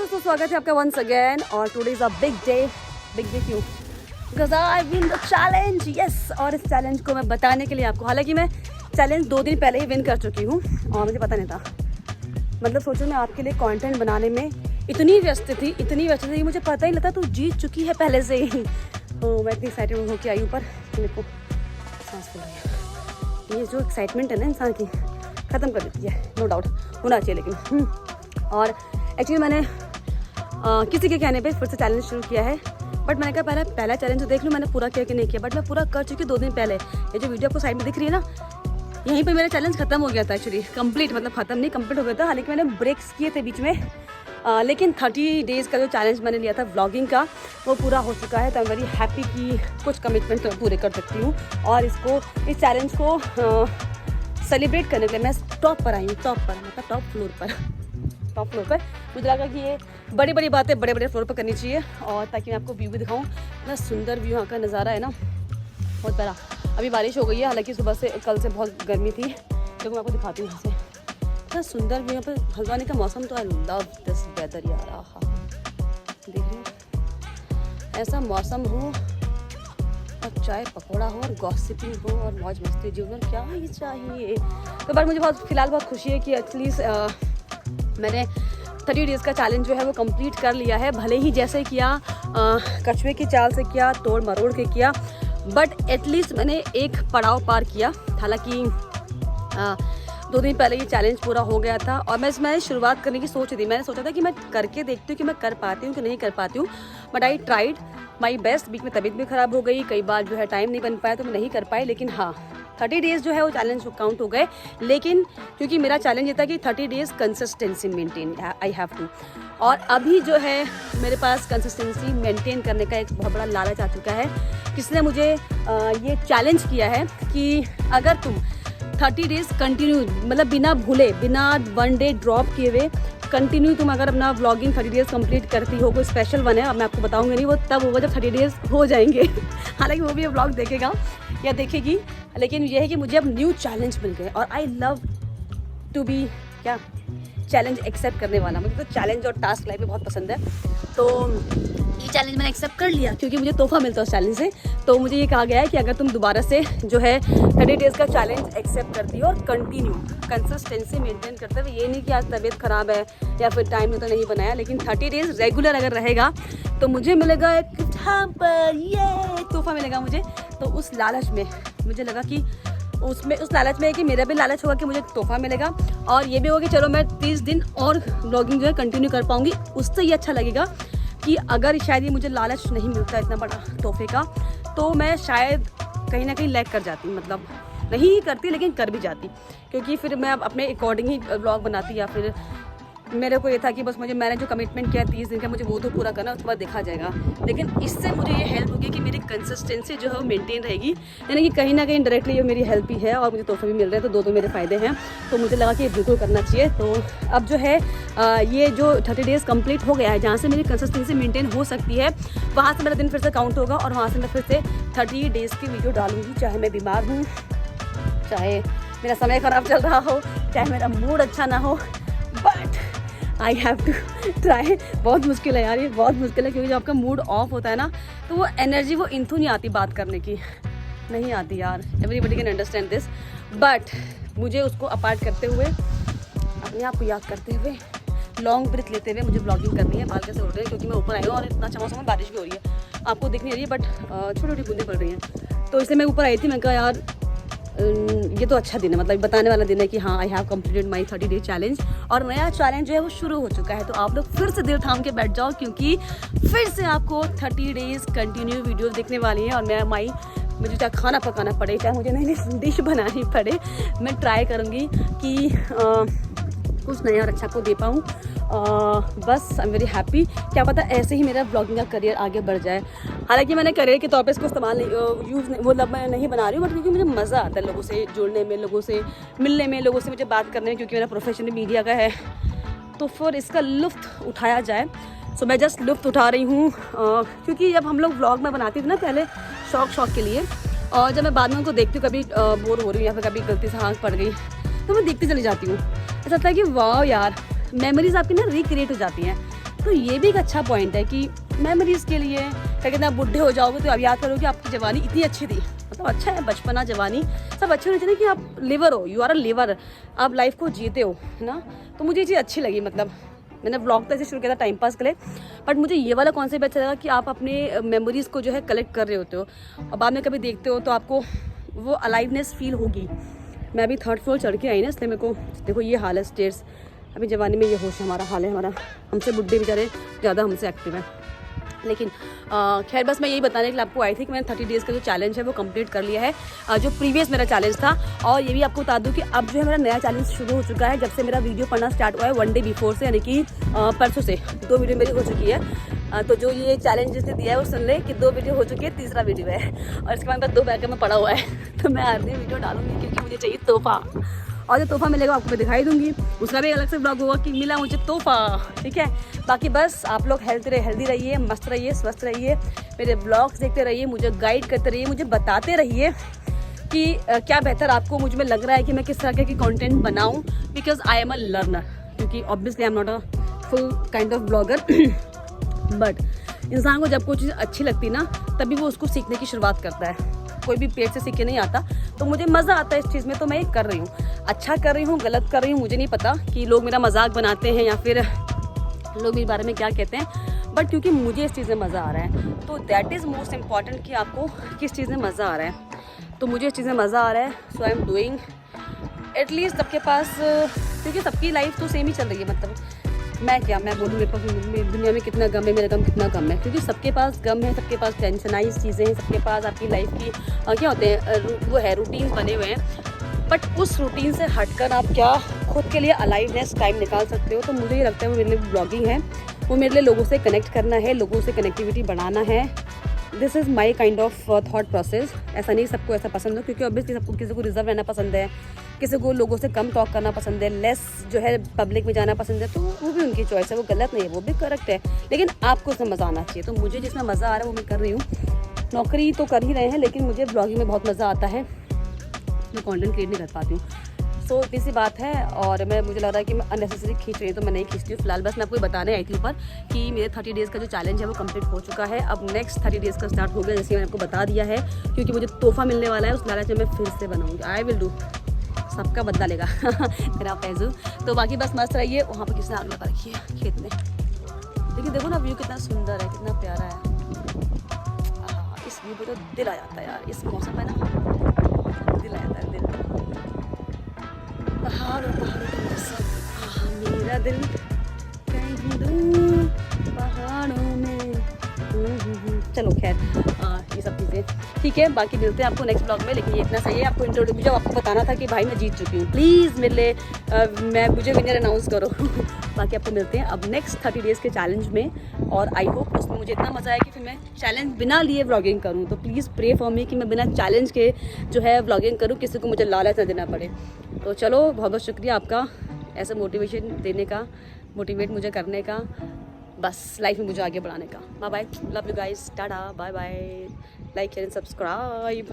दोस्तों, स्वागत है आपका वंस अगेन। और today is a big day क्यों? Because I win the challenge. Yes, और इस चैलेंज को मैं बताने के लिए आपको, हालांकि मैं चैलेंज 2 दिन पहले ही विन कर चुकी हूँ और मुझे पता नहीं था। मतलब सोचो, मैं आपके लिए कंटेंट बनाने में इतनी व्यस्त थी कि मुझे पता ही नहीं था तू जीत चुकी है पहले से ही। तो मैं इतनी एक्साइटेड होकर आई ऊपर, मेरे को सांस फूल रही है। ये जो एक्साइटमेंट है ना इंसान की, ख़त्म कर देती है, नो डाउट होना चाहिए लेकिन। और एक्चुअली मैंने किसी के कहने पे फिर से चैलेंज शुरू किया है, बट मैंने कहा पहला चैलेंज तो देख लूँ मैंने पूरा किया कि नहीं किया। बट मैं पूरा कर चुकी 2 दिन पहले। ये जो वीडियो आपको साइड में दिख रही है ना, यहीं पे मेरा चैलेंज खत्म हो गया था एक्चुअली। कंप्लीट मतलब ख़त्म नहीं, कंप्लीट हो गया था। हालांकि मैंने ब्रेक्स किए थे बीच में, लेकिन 30 डेज़ का जो चैलेंज मैंने लिया था व्लॉगिंग का, वो पूरा हो चुका है। तो आई एम वेरी हैप्पी कि कुछ कमिटमेंट पूरे कर सकती हूँ। और इस चैलेंज को सेलिब्रेट करने के लिए मैं टॉप पर आई हूँ, टॉप फ्लोर पर। मुझे लगा कि ये बड़ी बड़ी बातें बड़े बड़े फ्लोर पर करनी चाहिए, और ताकि मैं आपको व्यू भी दिखाऊँ। इतना सुंदर व्यू यहाँ का नज़ारा है ना, बहुत प्यारा। अभी बारिश हो गई है, हालांकि सुबह से कल से बहुत गर्मी थी। देखो मैं आपको दिखाती हूँ यहाँ से, इतना सुंदर व्यू। यहाँ पर हल्द्वानी का मौसम तो आई लव दिस वेदर यार। आहा, देख रही हो, ऐसा मौसम हो और चाय पकौड़ा हो और गॉसिपिंग हो और मौज मस्ती, जीवन क्या ही चाहिए। तो बट मुझे फिलहाल बहुत खुशी है कि एटलीस्ट मैंने 30 डेज़ का चैलेंज जो है वो कंप्लीट कर लिया है। भले ही जैसे किया कछुए की चाल से किया, तोड़ मरोड़ के किया, बट एटलीस्ट मैंने एक पड़ाव पार किया। हालांकि 2 दिन पहले ये चैलेंज पूरा हो गया था और मैं शुरुआत करने की सोच थी। मैंने सोचा था कि मैं करके देखती हूँ कि मैं कर पाती हूँ कि नहीं कर पाती हूँ, but I tried my best. बीच में तबीयत भी ख़राब हो गई, कई बार जो है टाइम नहीं बन पाया तो मैं नहीं कर पाई। लेकिन हाँ, 30 डेज़ जो है वो चैलेंज काउंट हो गए। लेकिन क्योंकि मेरा चैलेंज ये था कि 30 days consistency maintain I have to. और अभी जो है मेरे पास कंसिस्टेंसी मेंटेन करने का एक बहुत बड़ा लालच आ चुका है। किसने मुझे ये चैलेंज किया है कि अगर तुम 30 डेज़ कंटिन्यू, मतलब बिना भूले, बिना 1 डे ड्रॉप किए हुए कंटिन्यू तुम अगर अपना व्लॉगिंग 30 डेज़ कंप्लीट करती हो, कोई स्पेशल वन है, अब मैं आपको बताऊंगी नहीं, वो तब होगा जब 30 डेज़ हो जाएंगे। हालांकि वो भी ये व्लॉग देखेगा या देखेगी, लेकिन ये है कि मुझे अब न्यू चैलेंज मिल गए। और आई लव टू बी क्या चैलेंज एक्सेप्ट करने वाला। मुझे तो चैलेंज और टास्क लाइफ में बहुत पसंद है। तो ये चैलेंज मैंने एक्सेप्ट कर लिया क्योंकि मुझे तोहफा मिलता है उस चैलेंज से। तो मुझे ये कहा गया है कि अगर तुम दोबारा से जो है 30 डेज़ का चैलेंज एक्सेप्ट करती हो और कंटिन्यू कंसिस्टेंसी मेंटेन करते हुए, ये नहीं कि आज तबीयत ख़राब है या फिर टाइम में तो नहीं बनाया, लेकिन 30 डेज़ रेगुलर अगर रहेगा तो मुझे मिलेगा एक ये तोहफा मिलेगा मुझे। तो उस लालच में मुझे लगा कि उस लालच में है कि मेरा भी लालच होगा कि मुझे तोहफा मिलेगा, और ये भी होगा कि चलो मैं 30 दिन और व्लॉगिंग जो है कंटिन्यू कर पाऊँगी। उससे ये अच्छा लगेगा कि अगर शायद ये मुझे लालच नहीं मिलता इतना बड़ा तोहफे का, तो मैं शायद कहीं ना कहीं लैग कर जाती, मतलब नहीं करती लेकिन कर भी जाती, क्योंकि फिर मैं अपने अकॉर्डिंग ही व्लॉग बनाती। या फिर मेरे को ये था कि बस मैंने जो कमिटमेंट किया 30 दिन का, मुझे वो तो पूरा करना, उसके बाद देखा जाएगा। लेकिन इससे मुझे ये हेल्प होगी कि मेरी कंसिस्टेंसी जो है वो मेंटेन रहेगी, यानी कि कहीं ना कहीं डायरेक्टली ये मेरी हेल्प ही है और मुझे तोहफे भी मिल रहे हैं, तो दो मेरे फ़ायदे हैं। तो मुझे लगा कि ये बिल्कुल करना चाहिए। तो अब जो है ये जो 30 डेज़ कंप्लीट हो गया है, जहाँ से मेरी कंसिस्टेंसी मेंटेन हो सकती है, वहाँ से मेरा दिन फिर से काउंट होगा और वहाँ से मैं फिर से 30 डेज़ की वीडियो डालूँगी, चाहे मैं बीमार हूँ, चाहे मेरा समय ख़राब चल रहा हो, चाहे मेरा मूड अच्छा ना हो, but I have to try. बहुत मुश्किल है यार, ये बहुत मुश्किल है, क्योंकि जब आपका मूड ऑफ होता है ना, तो वो एनर्जी, वो इंथू नहीं आती बात करने की, नहीं आती यार। Everybody can understand this, but मुझे उसको अपार्ट करते हुए, अपने आप को याद करते हुए, लॉन्ग ब्रेथ लेते हुए मुझे ब्लॉगिंग करनी है। बाल कैसे उड़ रहे हैं क्योंकि मैं ऊपर आई हूँ और इतना अच्छा मौसम है, बारिश भी हो रही है, आपको दिख नहीं रही है, बट छोटी छोटी बूंदें पड़ रही हैं। तो इसलिए मैं ऊपर आई थी, मैं कहा यार ये तो अच्छा दिन है, मतलब बताने वाला दिन है कि हाँ I have completed my 30 day challenge. और नया चैलेंज जो है वो शुरू हो चुका है। तो आप लोग फिर से दिल थाम के बैठ जाओ, क्योंकि फिर से आपको 30 डेज़ कंटिन्यू वीडियोस दिखने वाली हैं। और मुझे चाहे खाना पकाना पड़े, चाहे मुझे नई नई डिश बनानी पड़े, मैं ट्राई करूँगी कि कुछ नया और अच्छा को दे पाऊँ। बस आई एम वेरी हैप्पी। क्या पता ऐसे ही मेरा ब्लॉगिंग का करियर आगे बढ़ जाए। हालांकि मैंने करियर के तौर पे इसको इस्तेमाल मैं नहीं बना रही हूँ, बट क्योंकि मुझे मज़ा आता है लोगों से जुड़ने में, लोगों से मिलने में, लोगों से मुझे बात करने में, क्योंकि मेरा प्रोफेशन मीडिया का है, तो फिर इसका लुत्फ़ उठाया जाए। सो मैं जस्ट लुत्फ़ उठा रही हूँ, क्योंकि जब हम लोग व्लॉग में बनाती थी ना पहले शौक के लिए, और जब मैं बाद में उनको देखती हूँ, कभी बोर हो रही हूँ या फिर कभी गलती से आँख पड़ गई, तो मैं देखती चली जाती हूँ। ऐसा लगता है कि वाह यार, मेमोरीज आपकी ना रिक्रिएट हो जाती हैं। तो ये भी एक अच्छा पॉइंट है कि मेमोरीज़ के लिए क्या कहते हैं, आप बुढ़े हो जाओगे तो अब याद करोगे आपकी जवानी इतनी अच्छी थी। मतलब अच्छा है, बचपना जवानी सब अच्छे होने चाहिए कि आप लिवर हो, यू आर अ लिवर, आप लाइफ को जीते हो, है ना। तो मुझे ये चीज़ अच्छी लगी। मतलब मैंने व्लॉग तो ऐसे शुरू किया था टाइम पास के लिए, बट मुझे ये वाला कॉन्सेप्ट अच्छा लगा कि आप अपने मेमोरीज़ को जो है कलेक्ट कर रहे होते हो और बाद में कभी देखते हो तो आपको वो अलाइवनेस फील होगी। मैं अभी 3rd फ्लोर चढ़ के आई ना, इसलिए मेरे को देखो ये हाल है स्टेयर्स। अभी जवानी में ये होश हमारा हाल है, हमारा हमसे बुढ़े बेचारे ज़्यादा हमसे एक्टिव है। लेकिन खैर बस मैं यही बताने के लिए आपको आई थी कि मैंने 30 डेज़ का जो चैलेंज है वो कंप्लीट कर लिया है, जो प्रीवियस मेरा चैलेंज था। और ये भी आपको बता दूं कि अब जो है मेरा नया चैलेंज शुरू हो चुका है, जब से मेरा वीडियो पढ़ना स्टार्ट हुआ है 1 डे बिफोर से, यानी कि परसों से 2 वीडियो मेरी हो चुकी है। तो जो ये चैलेंज जिसने दिया है वो सुन ले कि 2 वीडियो हो चुकी है, तीसरा वीडियो है और इसके बाद 2 बैग में पड़ा हुआ है। तो मैं हर दिन वीडियो डालूंगी क्योंकि मुझे चाहिए तोहफा, और जो तोहफा मिलेगा आपको मैं दिखाई दूंगी, उसका भी अलग से ब्लॉग होगा कि मिला मुझे तोहफा, ठीक है। बाकी बस आप लोग हेल्दी रहिए, मस्त रहिए, स्वस्थ रहिए, मेरे ब्लॉग्स देखते रहिए, मुझे गाइड करते रहिए, मुझे बताते रहिए कि क्या बेहतर आपको मुझ में लग रहा है कि मैं किस तरह की कंटेंट बनाऊं, because I am a learner. क्योंकि obviously I am not a full kind of blogger, but इंसान को जब कोई चीज़ अच्छी लगती ना तभी वो उसको सीखने की शुरुआत करता है। कोई भी पेट से सीख के नहीं आता, तो मुझे मज़ा आता है इस चीज़ में, तो मैं ये कर रही हूँ। अच्छा कर रही हूँ, गलत कर रही हूँ, मुझे नहीं पता कि लोग मेरा मजाक बनाते हैं या फिर लोग मेरे बारे में क्या कहते हैं, बट क्योंकि मुझे इस चीज़ में मज़ा आ रहा है तो दैट इज़ मोस्ट इम्पॉर्टेंट कि आपको किस चीज़ में मज़ा आ रहा है। तो मुझे इस चीज़ में मज़ा आ रहा है, सो आई एम डूइंग। एटलीस्ट सबके पास, क्योंकि सबकी लाइफ तो सेम ही चल रही है। मतलब मैं बोलूँ मेरे पास दुनिया में कितना गम है, मेरा गम कितना कम है, क्योंकि सबके पास गम है, सबके पास टेंशनाइज चीज़ें हैं, सबके पास आपकी लाइफ की क्या होते हैं वो है रूटीन बने हुए हैं। बट उस रूटीन से हटकर आप क्या खुद के लिए अलाइवनेस टाइम निकाल सकते हो। तो मुझे ये लगता है वो मेरे लिए ब्लॉगिंग है, वो मेरे लिए लोगों से कनेक्ट करना है, लोगों से कनेक्टिविटी बढ़ाना है। This is my kind of thought process. ऐसा नहीं सबको ऐसा पसंद हो, क्योंकि ऑब्वियसली सबको किसी को रिजर्व रहना पसंद है, किसी को लोगों से कम टॉक करना पसंद है, लेस जो है पब्लिक में जाना पसंद है, तो वो भी उनकी चॉइस है, वो गलत नहीं है, वो भी करेक्ट है। लेकिन आपको उसमें मज़ा आना चाहिए। तो मुझे जिसमें मज़ा आ रहा है वो मैं कर रही हूँ। नौकरी तो कर ही रहे हैं, लेकिन मुझे ब्लॉगिंग में बहुत मज़ा आता है, मैं कंटेंट क्रिएट नहीं कर पाती हूँ। सो इतनी सी बात है। और मुझे लग रहा है कि मैं अननेसेसरी खींच रही हूँ, तो मैं नहीं खींचती हूँ फिलहाल। बस मैं आपको बताने आई थी ऊपर कि मेरे 30 डेज़ का जो चैलेंज है वो कंप्लीट हो चुका है। अब नेक्स्ट 30 डेज़ का स्टार्ट हो गया, जैसे मैंने आपको बता दिया है, क्योंकि मुझे तोहफा मिलने वाला है। उस लालच में मैं फिर से बनाऊँगी, आई विल डू, सबका बदला लेगा मेरा फैजू। तो बाकी बस मस्त रहिए। वहाँ पर किसने आग लगा रखी है खेत में, लेकिन देखो ना व्यू कितना सुंदर है, कितना प्यारा है। इस व्यू पर तो दिल आ जाता है यार, इस मौसम में ना दिल आ जाता है, दिल। पहाड़ों मेरा दिल कहीं दूर पहाड़ों में। चलो खैर ये सब चीज़ें ठीक है, बाकी मिलते हैं आपको नेक्स्ट ब्लॉग में। लेकिन ये इतना सही है, आपको इंट्रोड्यूस जब आपको बताना था कि भाई मैं जीत चुकी हूँ, प्लीज़ मेरे लिए मुझे विनर अनाउंस करो बाकी आपको मिलते हैं अब नेक्स्ट 30 डेज़ के चैलेंज में। और आई होप उसमें मुझे इतना मज़ा आया कि फिर मैं चैलेंज बिना लिए व्लॉगिंग करूँ। तो प्लीज़ प्रे फॉर मी कि मैं बिना चैलेंज के जो है व्लॉगिंग करूँ, किसी को मुझे लालच ना देना पड़े। तो चलो बहुत बहुत शुक्रिया आपका ऐसे मोटिवेशन देने का, मोटिवेट मुझे करने का, बस लाइफ में मुझे आगे बढ़ाने का। Bye bye, love you guys, tata, bye bye, like and subscribe.